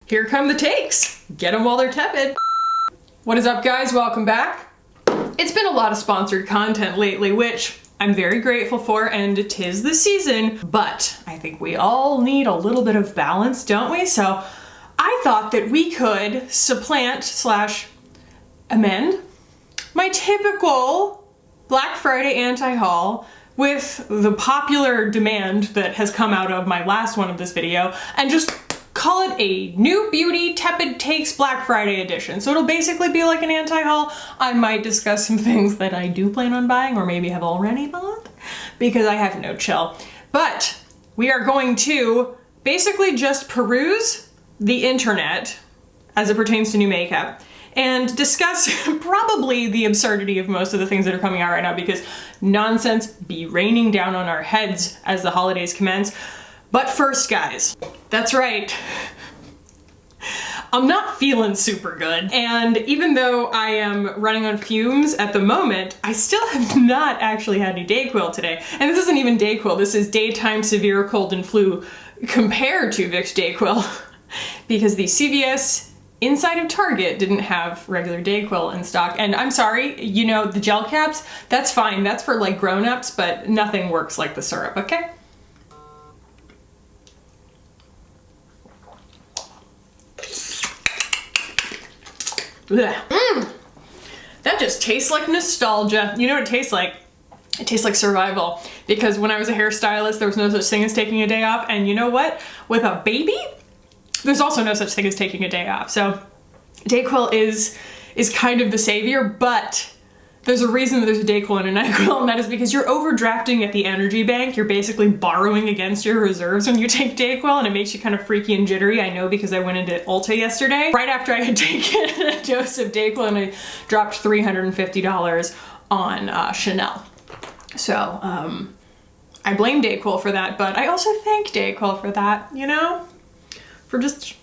Here come the takes. Get them while they're tepid. What is up, guys? Welcome back. It's been a lot of sponsored content lately, which I'm very grateful for, and 'tis the season, but I think we all need a little bit of balance, don't we? So I thought that we could supplant / amend my typical Black Friday anti-haul with the popular demand that has come out of my last one of this video, and just call it a New Beauty Tepid Takes Black Friday edition. So it'll basically be like an anti-haul. I might discuss some things that I do plan on buying or maybe have already bought because I have no chill. But we are going to basically just peruse the internet as it pertains to new makeup and discuss probably the absurdity of most of the things that are coming out right now, because nonsense be raining down on our heads as the holidays commence. But first, guys, that's right, I'm not feeling super good. And even though I am running on fumes at the moment, I still have not actually had any Dayquil today. And this isn't even Dayquil, this is daytime severe cold and flu compared to Vicks Dayquil, because the CVS inside of Target didn't have regular Dayquil in stock. And I'm sorry, you know, the gel caps, that's fine, that's for like grown-ups, but nothing works like the syrup, okay? That just tastes like nostalgia. You know what it tastes like? It tastes like survival. Because when I was a hairstylist, there was no such thing as taking a day off. And you know what? With a baby, there's also no such thing as taking a day off. So Dayquil is kind of the savior, but there's a reason that there's a Dayquil and a NyQuil, and that is because you're overdrafting at the energy bank. You're basically borrowing against your reserves when you take Dayquil, and it makes you kind of freaky and jittery. I know, because I went into Ulta yesterday, right after I had taken a dose of Dayquil, and I dropped $350 on Chanel. So, I blame Dayquil for that, but I also thank Dayquil for that, you know? For just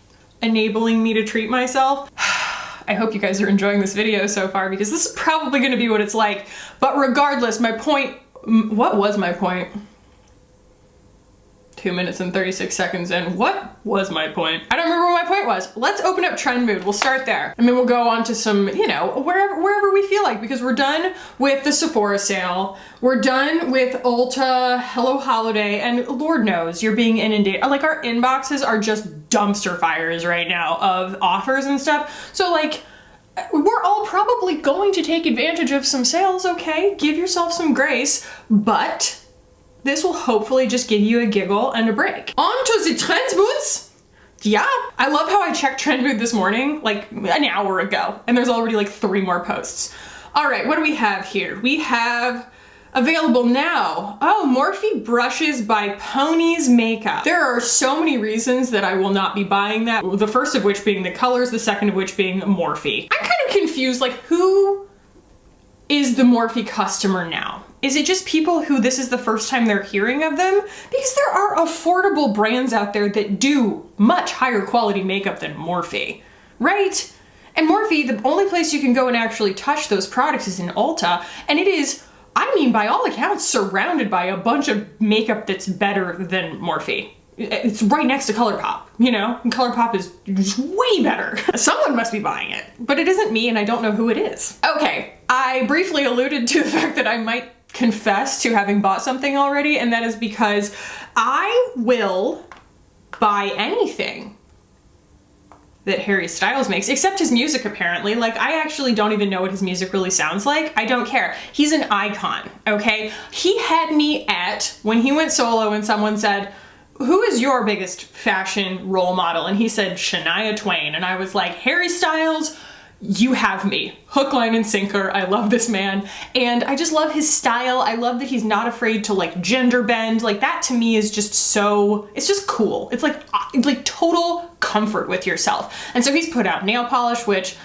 enabling me to treat myself. I hope you guys are enjoying this video so far, because this is probably going to be what it's like. But regardless, my point, what was my point? 2 minutes and 36 seconds in. What was my point? I don't remember what my point was. Let's open up TrendMood. We'll start there. And then we'll go on to some, you know, wherever we feel like, because we're done with the Sephora sale. We're done with Ulta, Hello Holiday, and Lord knows you're being inundated. Like, our inboxes are just dumpster fires right now of offers and stuff. So like, we're all probably going to take advantage of some sales, okay? Give yourself some grace, but this will hopefully just give you a giggle and a break. On to the TrendMoods. Yeah, I love how I checked TrendMood this morning, like an hour ago, and there's already like 3 more posts. All right, what do we have here? We have available now. Oh, Morphe brushes by Pony's Makeup. There are so many reasons that I will not be buying that. The first of which being the colors, the second of which being Morphe. I'm kind of confused, like, who is the Morphe customer now? Is it just people who this is the first time they're hearing of them? Because there are affordable brands out there that do much higher quality makeup than Morphe, right? And Morphe, the only place you can go and actually touch those products is in Ulta, and it is, I mean, by all accounts, surrounded by a bunch of makeup that's better than Morphe. It's right next to ColourPop, you know? And ColourPop is just way better. Someone must be buying it, but it isn't me, and I don't know who it is. Okay, I briefly alluded to the fact that I might confess to having bought something already, and that is because I will buy anything that Harry Styles makes, except his music apparently. Like, I actually don't even know what his music really sounds like. I don't care. He's an icon, okay? He had me at, when he went solo and someone said, who is your biggest fashion role model? And he said, Shania Twain. And I was like, Harry Styles, you have me. Hook, line, and sinker. I love this man. And I just love his style. I love that he's not afraid to like gender bend. Like, that to me is just so, it's just cool. It's like total comfort with yourself. And so he's put out nail polish, which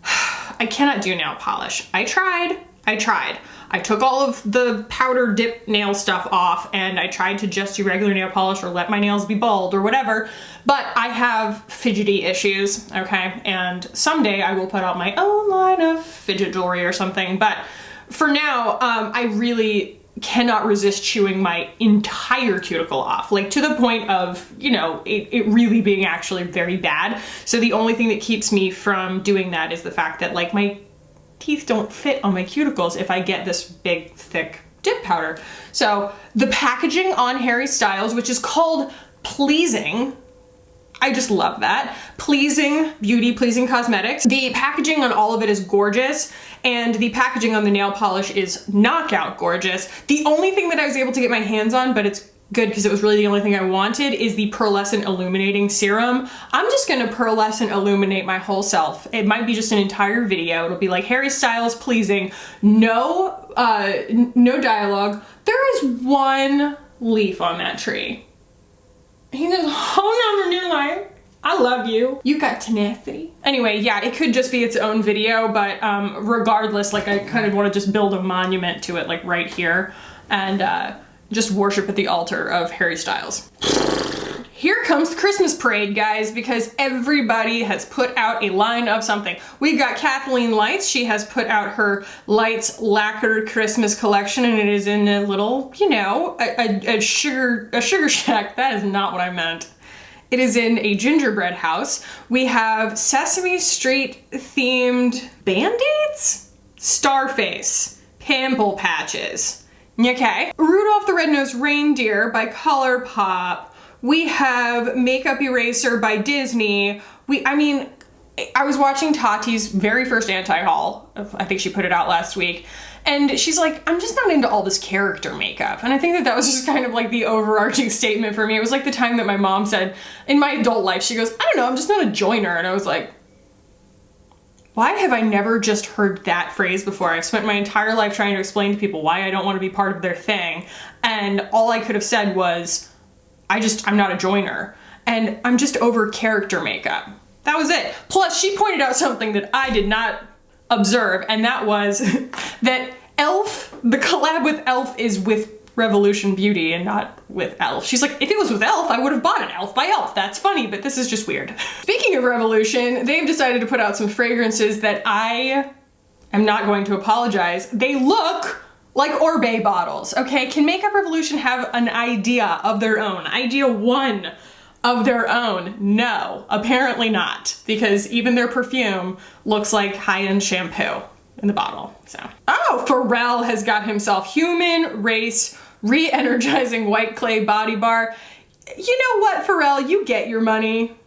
I cannot do nail polish. I tried. I took all of the powder dip nail stuff off, and I tried to just do regular nail polish or let my nails be bald or whatever, but I have fidgety issues, okay? And someday I will put out my own line of fidget jewelry or something, but for now, I really cannot resist chewing my entire cuticle off, like to the point of, you know, it really being actually very bad. So the only thing that keeps me from doing that is the fact that like my teeth don't fit on my cuticles if I get this big, thick dip powder. So the packaging on Harry Styles, which is called Pleasing, I just love that. Pleasing Beauty, Pleasing Cosmetics. The packaging on all of it is gorgeous, and the packaging on the nail polish is knockout gorgeous. The only thing that I was able to get my hands on, but it's good because it was really the only thing I wanted, is the pearlescent illuminating serum. I'm just gonna pearlescent illuminate my whole self. It might be just an entire video. It'll be like Harry Styles Pleasing, no dialogue. There is one leaf on that tree. He just hung on for new life. I love you. You got tenacity. Anyway, yeah, it could just be its own video, but regardless, like I kind of want to just build a monument to it, like right here, and just worship at the altar of Harry Styles. Here comes the Christmas parade, guys, because everybody has put out a line of something. We've got Kathleen Lights. She has put out her Lights Lacquered Christmas collection, and it is in a little, you know, a sugar shack. That is not what I meant. It is in a gingerbread house. We have Sesame Street themed Band-Aids? Starface, pimple patches. Okay. Rudolph the Red-Nosed Reindeer by ColourPop. We have Makeup Eraser by Disney. I was watching Tati's very first anti-haul. I think she put it out last week. And she's like, I'm just not into all this character makeup. And I think that that was just kind of like the overarching statement for me. It was like the time that my mom said, in my adult life, she goes, I don't know, I'm just not a joiner. And I was like, why have I never just heard that phrase before? I've spent my entire life trying to explain to people why I don't want to be part of their thing. And all I could have said was, I'm not a joiner, and I'm just over character makeup. That was it. Plus, she pointed out something that I did not observe, and that was that e.l.f., the collab with e.l.f. is with Revolution Beauty and not with e.l.f. She's like, if it was with e.l.f., I would have bought an e.l.f. by e.l.f. That's funny, but this is just weird. Speaking of Revolution, they've decided to put out some fragrances that I am not going to apologize. They look like Orbe bottles, okay? Can Makeup Revolution have an idea of their own? Idea one of their own? No, apparently not, because even their perfume looks like high-end shampoo in the bottle, so. Oh, Pharrell has got himself Human Race Re-Energizing White Clay Body Bar. You know what, Pharrell, you get your money.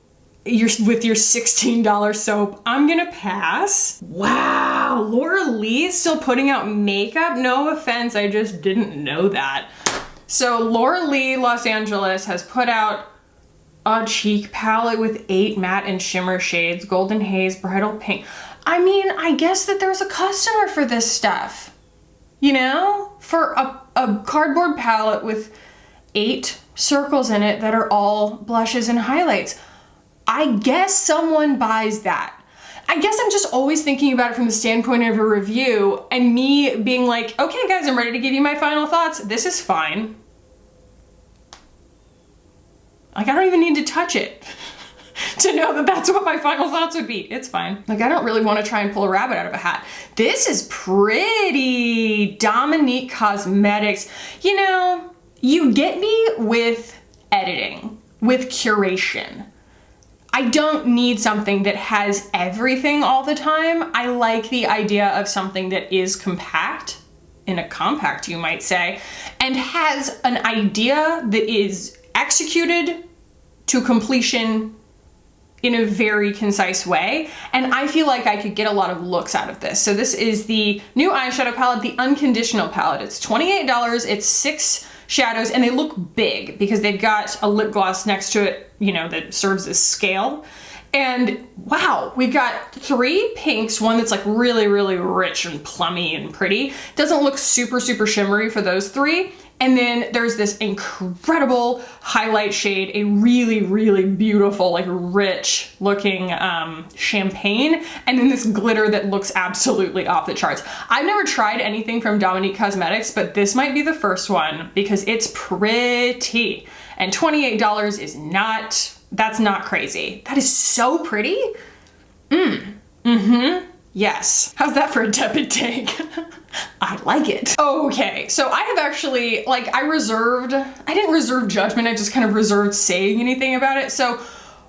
With your $16 soap. I'm gonna pass. Wow, Laura Lee is still putting out makeup? No offense, I just didn't know that. So Laura Lee Los Angeles has put out a cheek palette with 8 matte and shimmer shades, golden haze, bridal pink. I mean, I guess that there's a customer for this stuff. You know? For a cardboard palette with 8 circles in it that are all blushes and highlights. I guess someone buys that. I guess I'm just always thinking about it from the standpoint of a review, and me being like, okay guys, I'm ready to give you my final thoughts. This is fine. Like, I don't even need to touch it to know that that's what my final thoughts would be. It's fine. Like, I don't really want to try and pull a rabbit out of a hat. This is pretty. Dominique Cosmetics. You know, you get me with editing, with curation. I don't need something that has everything all the time. I like the idea of something that is compact, in a compact you might say, and has an idea that is executed to completion in a very concise way. And I feel like I could get a lot of looks out of this. So this is the new eyeshadow palette, the Unconditional palette. It's $28, it's 6 shadows, and they look big because they've got a lip gloss next to it, you know, that serves as scale. And wow, we've got 3 pinks, one that's like really, really rich and plummy and pretty. Doesn't look super, super shimmery for those 3. And then there's this incredible highlight shade, a really, really beautiful, like rich looking champagne, and then this glitter that looks absolutely off the charts. I've never tried anything from Dominique Cosmetics, but this might be the first one because it's pretty. And $28 is not, that's not crazy. That is so pretty. Yes. How's that for a tepid take? I like it. Okay, so I have actually, like, I didn't reserve judgment, I just kind of reserved saying anything about it. So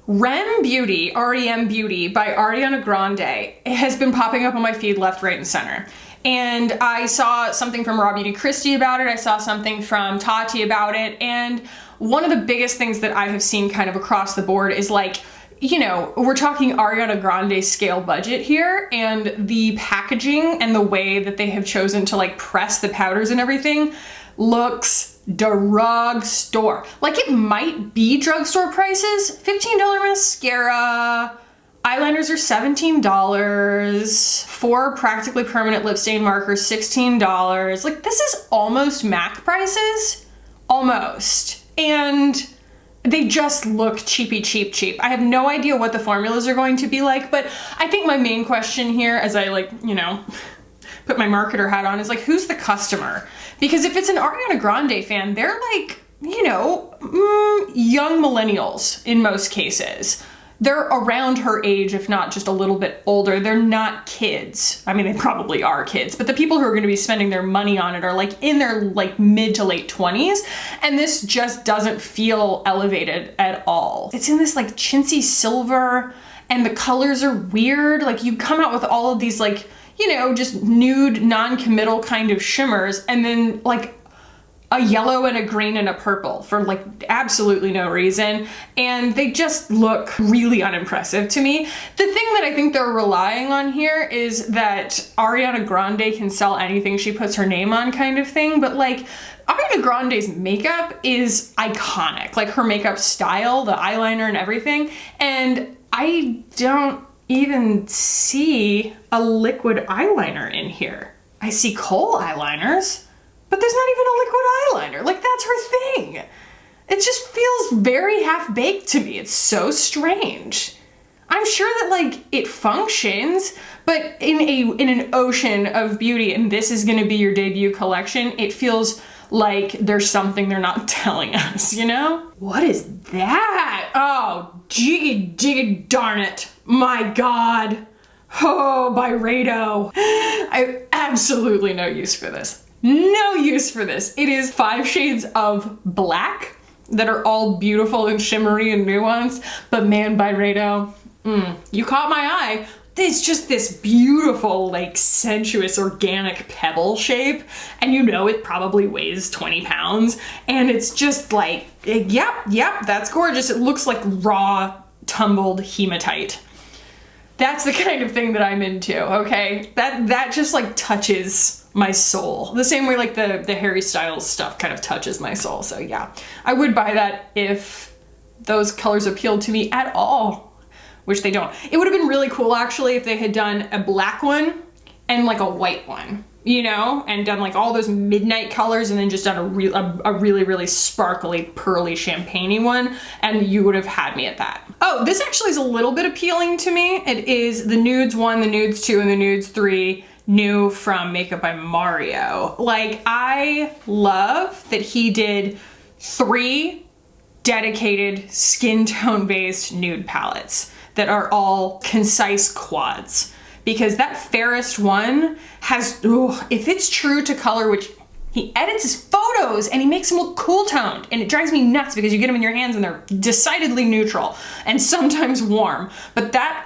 REM Beauty, REM Beauty by Ariana Grande has been popping up on my feed left, right, and center. And I saw something from Raw Beauty Christie about it. I saw something from Tarte about it. And one of the biggest things that I have seen kind of across the board is, like, you know, we're talking Ariana Grande scale budget here, and the packaging and the way that they have chosen to, like, press the powders and everything looks drugstore. Like, it might be drugstore prices. $15 mascara, eyeliners are $17, 4 practically permanent lip stain markers, $16. Like, this is almost MAC prices, almost. And they just look cheapy, cheap. I have no idea what the formulas are going to be like, but I think my main question here, as I, like, you know, put my marketer hat on, is, like, who's the customer? Because if it's an Ariana Grande fan, they're, like, you know, young millennials in most cases. They're around her age, if not just a little bit older. They're not kids. I mean, they probably are kids, but the people who are gonna be spending their money on it are, like, in their, like, mid to late 20s, and this just doesn't feel elevated at all. It's in this, like, chintzy silver, and the colors are weird. Like, you come out with all of these, like, you know, just nude, non-committal kind of shimmers, and then, like, a yellow and a green and a purple for, like, absolutely no reason. And they just look really unimpressive to me. The thing that I think they're relying on here is that Ariana Grande can sell anything she puts her name on, kind of thing. But, like, Ariana Grande's makeup is iconic. Like, her makeup style, the eyeliner and everything. And I don't even see a liquid eyeliner in here. I see kohl eyeliners, but there's not even a liquid eyeliner. Like, that's her thing. It just feels very half-baked to me. It's so strange. I'm sure that, like, it functions, but in an ocean of beauty, and this is gonna be your debut collection, it feels like there's something they're not telling us, you know? What is that? Oh, jiggy darn it. My God. Oh, Byredo. I have absolutely no use for this. No use for this. It is 5 shades of black that are all beautiful and shimmery and nuanced, but man, Byredo, you caught my eye. It's just this beautiful, like, sensuous, organic pebble shape, and you know it probably weighs 20 pounds, and it's just like, yep, that's gorgeous. It looks like raw, tumbled hematite. That's the kind of thing that I'm into, okay? That just, like, touches my soul. The same way, like, the Harry Styles stuff kind of touches my soul. So yeah, I would buy that if those colors appealed to me at all, which they don't. It would have been really cool, actually, if they had done a black one and, like, a white one, you know, and done, like, all those midnight colors and then just done a really, really sparkly, pearly, champagne-y one, and you would have had me at that. Oh, this actually is a little bit appealing to me. It is the Nudes 1, the Nudes 2, and the Nudes 3 new from Makeup by Mario. Like, I love that he did 3 dedicated skin tone based nude palettes that are all concise quads, because that fairest one has, if it's true to color, which he edits his photos and he makes them look cool toned, and it drives me nuts because you get them in your hands and they're decidedly neutral and sometimes warm, but that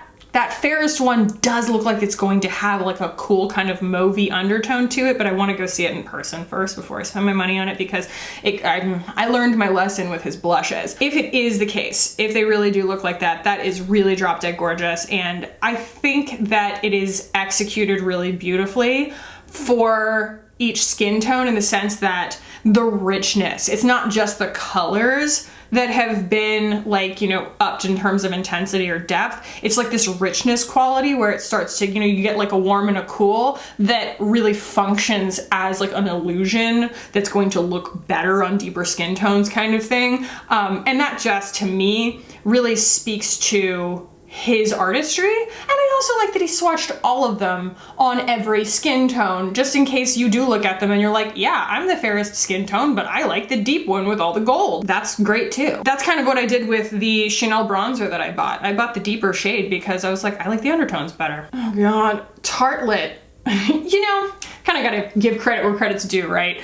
fairest one does look like it's going to have, like, a cool kind of mauvey undertone to it, but I want to go see it in person first before I spend my money on it, because I learned my lesson with his blushes. If it is the case, if they really do look like that, that is really drop dead gorgeous, and I think that it is executed really beautifully for each skin tone, in the sense that the richness, it's not just the colors that have been, like, you know, upped in terms of intensity or depth. It's like this richness quality where it starts to, you know, you get like a warm and a cool that really functions as like an illusion that's going to look better on deeper skin tones, kind of thing. And that just, to me, really speaks to his artistry, and I also like that he swatched all of them on every skin tone, just in case you do look at them and you're like, yeah, I'm the fairest skin tone, but I like the deep one with all the gold. That's great too. That's kind of what I did with the Chanel bronzer that I bought. I bought the deeper shade because I was like, I like the undertones better. Oh God, Tartelette. You know, kind of gotta give credit where credit's due, right?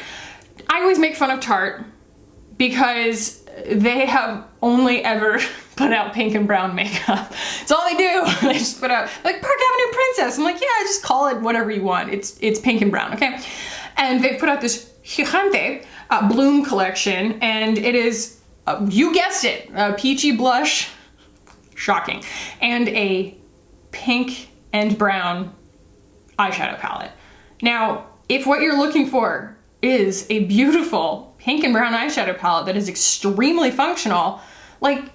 I always make fun of Tarte because they have only ever put out pink and brown makeup. It's all they do. They just put out like Park Avenue Princess. I'm like, yeah, just call it whatever you want. It's pink and brown, okay? And they put out this Gigante Bloom collection, and it is, you guessed it, a peachy blush, shocking, and a pink and brown eyeshadow palette. Now, if what you're looking for is a beautiful pink and brown eyeshadow palette that is extremely functional, like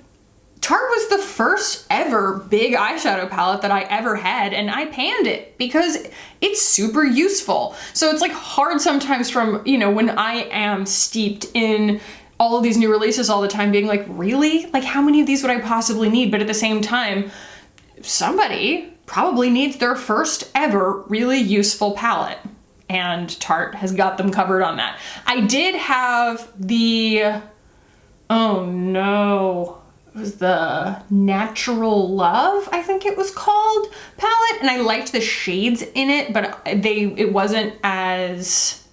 Tarte was the first ever big eyeshadow palette that I ever had, and I panned it because it's super useful. So it's like hard sometimes from, you know, when I am steeped in all of these new releases all the time, being like, really? Like how many of these would I possibly need? But at the same time, somebody probably needs their first ever really useful palette, and Tarte has got them covered on that. I did have the, oh no, it was the Natural Love, I think it was called, palette, and I liked the shades in it, but it wasn't as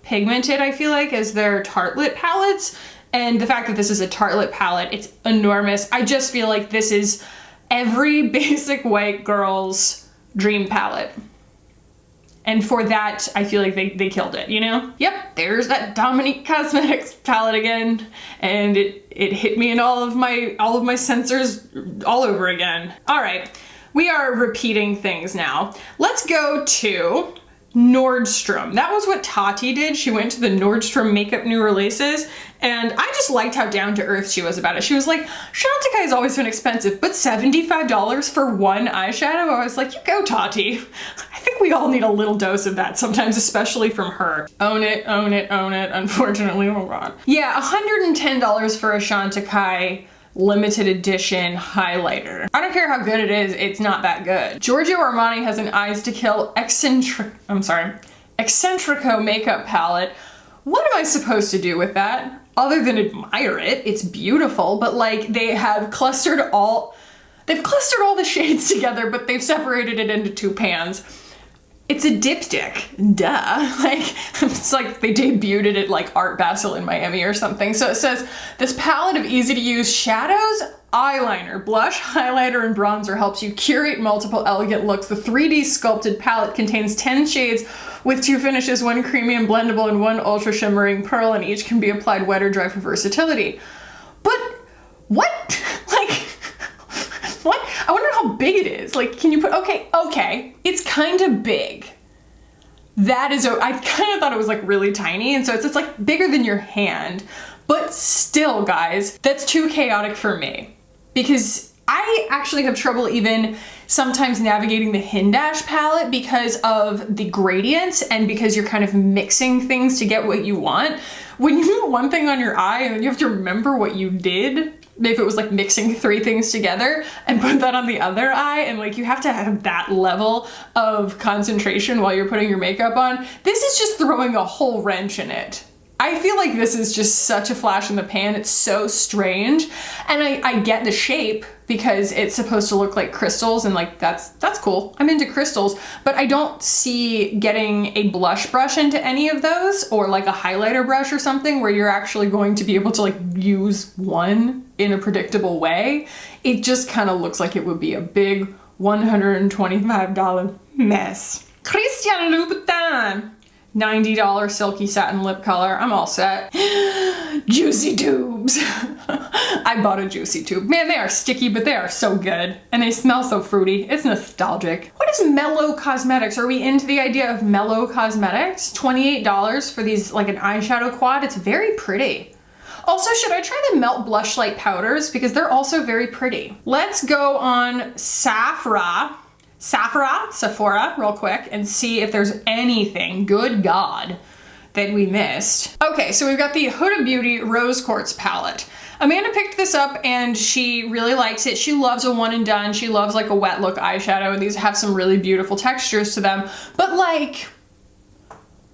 pigmented, I feel like, as their Tartelette palettes. And the fact that this is a Tartelette palette, it's enormous. I just feel like this is every basic white girl's dream palette. And for that, I feel like they killed it, you know? Yep, there's that Dominique Cosmetics palette again, and it hit me in all of my sensors all over again. All right, we are repeating things now. Let's go to Nordstrom. That was what Tati did. She went to the Nordstrom makeup new releases, and I just liked how down to earth she was about it. She was like, Chantecaille has always been expensive, but $75 for one eyeshadow? I was like, you go, Tati. I think we all need a little dose of that sometimes, especially from her. Own it, own it, own it, unfortunately, oh God. Yeah, $110 for a Chantecaille limited edition highlighter. I don't care how good it is, it's not that good. Giorgio Armani has an Eyes to Kill Eccentrico makeup palette. What am I supposed to do with that? Other than admire it, it's beautiful, but like they've clustered all the shades together, but they've separated it into two pans. It's a dipstick, duh. Like, it's like they debuted it at like Art Basel in Miami or something. So it says, this palette of easy to use shadows, eyeliner, blush, highlighter, and bronzer helps you curate multiple elegant looks. The 3D sculpted palette contains 10 shades with 2 finishes, 1 creamy and blendable and 1 ultra shimmering pearl, and each can be applied wet or dry for versatility. But what? Like, what? I wonder how big it is. Like, can you put, okay, it's kind of big. That is, I kind of thought it was like really tiny, and so it's like bigger than your hand, but still, guys, that's too chaotic for me because I actually have trouble even sometimes navigating the Hindash palette because of the gradients and because you're kind of mixing things to get what you want. When you put one thing on your eye and then you have to remember what you did, if it was like mixing 3 things together and put that on the other eye, and like you have to have that level of concentration while you're putting your makeup on, this is just throwing a whole wrench in it. I feel like this is just such a flash in the pan. It's so strange. And I get the shape because it's supposed to look like crystals, and like that's cool. I'm into crystals, but I don't see getting a blush brush into any of those, or like a highlighter brush or something where you're actually going to be able to like use one in a predictable way. It just kind of looks like it would be a big $125 mess. Christian Louboutin. $90 silky satin lip color. I'm all set. Juicy tubes. I bought a juicy tube. Man, they are sticky, but they are so good. And they smell so fruity. It's nostalgic. What is Mellow Cosmetics? Are we into the idea of Mellow Cosmetics? $28 for these, like an eyeshadow quad. It's very pretty. Also, should I try the Melt Blush Light powders? Because they're also very pretty. Let's go on Sephora real quick and see if there's anything, good God, that we missed. Okay, so we've got the Huda Beauty Rose Quartz palette. Amanda picked this up and she really likes it. She loves a one and done. She loves like a wet look eyeshadow, and these have some really beautiful textures to them. But like,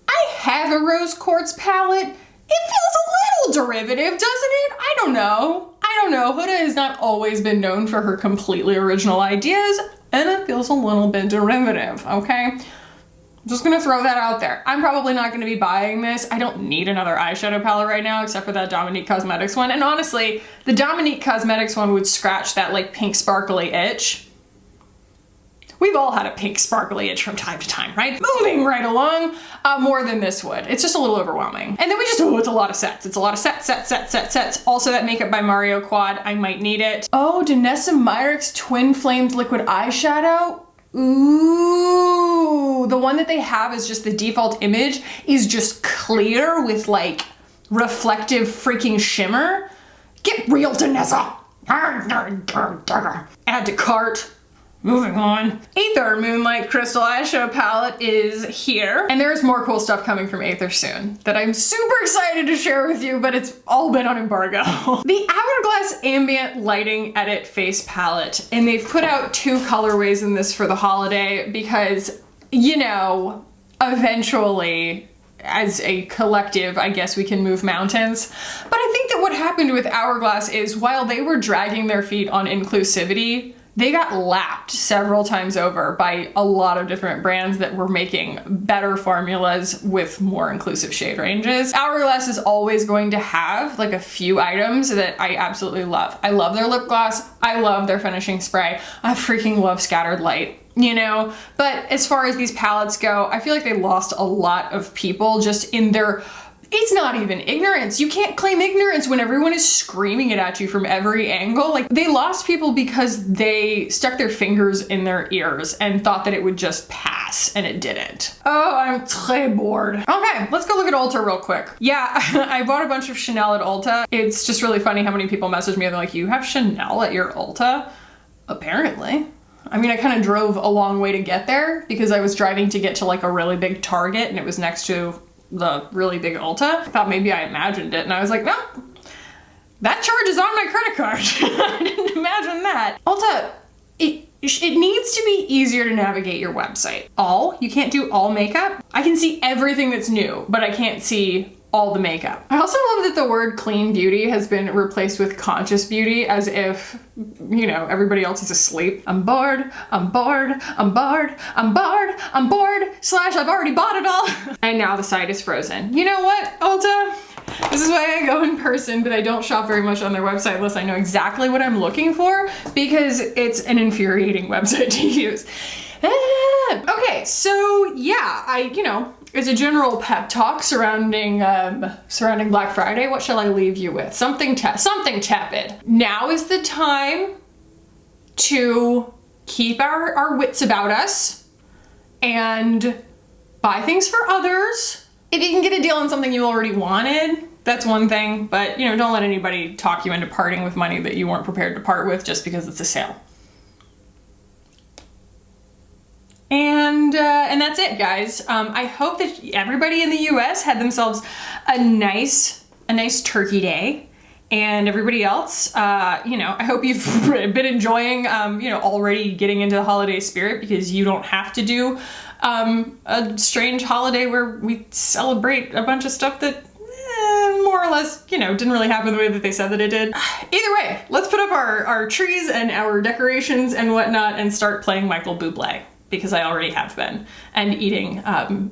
I have a rose quartz palette. It feels a little derivative, doesn't it? I don't know. Huda has not always been known for her completely original ideas, and it feels a little bit derivative, okay? I'm just gonna throw that out there. I'm probably not gonna be buying this. I don't need another eyeshadow palette right now, except for that Dominique Cosmetics one. And honestly, the Dominique Cosmetics one would scratch that like pink sparkly itch. We've all had a pink sparkly itch from time to time, right? Moving right along, more than this would. It's just a little overwhelming. And then we just, oh, it's a lot of sets. It's a lot of sets. Also that Makeup by Mario quad, I might need it. Oh, Danessa Myricks Twin Flamed Liquid Eyeshadow. Ooh, the one that they have is just the default image is just clear with like reflective freaking shimmer. Get real, Danessa. Add to cart. Moving on. Aether Moonlight Crystal Eyeshadow Palette is here. And there's more cool stuff coming from Aether soon that I'm super excited to share with you, but it's all been on embargo. The Hourglass Ambient Lighting Edit Face Palette. And they've put out 2 colorways in this for the holiday because, you know, eventually, as a collective, I guess we can move mountains. But I think that what happened with Hourglass is while they were dragging their feet on inclusivity, they got lapped several times over by a lot of different brands that were making better formulas with more inclusive shade ranges. Hourglass is always going to have like a few items that I absolutely love. I love their lip gloss. I love their finishing spray. I freaking love Scattered Light, you know? But as far as these palettes go, I feel like they lost a lot of people just in their, it's not even ignorance. You can't claim ignorance when everyone is screaming it at you from every angle. Like, they lost people because they stuck their fingers in their ears and thought that it would just pass, and it didn't. Oh, I'm très bored. Okay, let's go look at Ulta real quick. Yeah, I bought a bunch of Chanel at Ulta. It's just really funny how many people message me and they're like, you have Chanel at your Ulta? Apparently. I mean, I kind of drove a long way to get there because I was driving to get to like a really big Target and it was next to the really big Ulta. I thought maybe I imagined it and I was like, no, that charge is on my credit card. I didn't imagine that. Ulta, it needs to be easier to navigate your website. You can't do all makeup. I can see everything that's new, but I can't see all the makeup. I also love that the word clean beauty has been replaced with conscious beauty as if, you know, everybody else is asleep. I'm bored, I'm bored, I'm bored, I'm bored, I'm bored, / I've already bought it all. And now the site is frozen. You know what, Ulta? This is why I go in person, but I don't shop very much on their website unless I know exactly what I'm looking for because it's an infuriating website to use. Okay, so yeah, you know, as a general pep talk surrounding Black Friday, what shall I leave you with? Something tepid. Now is the time to keep our wits about us and buy things for others. If you can get a deal on something you already wanted, that's one thing, but you know, don't let anybody talk you into parting with money that you weren't prepared to part with just because it's a sale. And that's it, guys. I hope that everybody in the US had themselves a nice turkey day, and everybody else, you know, I hope you've been enjoying, you know, already getting into the holiday spirit because you don't have to do a strange holiday where we celebrate a bunch of stuff that more or less, you know, didn't really happen the way that they said that it did. Either way, let's put up our trees and our decorations and whatnot and start playing Michael Bublé, because I already have been, and eating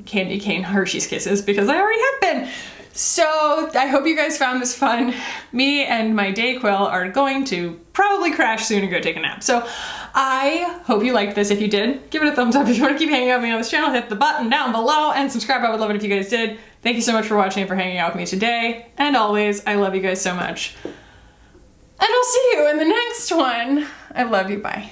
candy cane Hershey's Kisses because I already have been. So I hope you guys found this fun. Me and my Dayquil are going to probably crash soon and go take a nap. So I hope you liked this. If you did, give it a thumbs up. If you want to keep hanging out with me on this channel, hit the button down below and subscribe. I would love it if you guys did. Thank you so much for watching and for hanging out with me today. And always, I love you guys so much. And I'll see you in the next one. I love you, bye.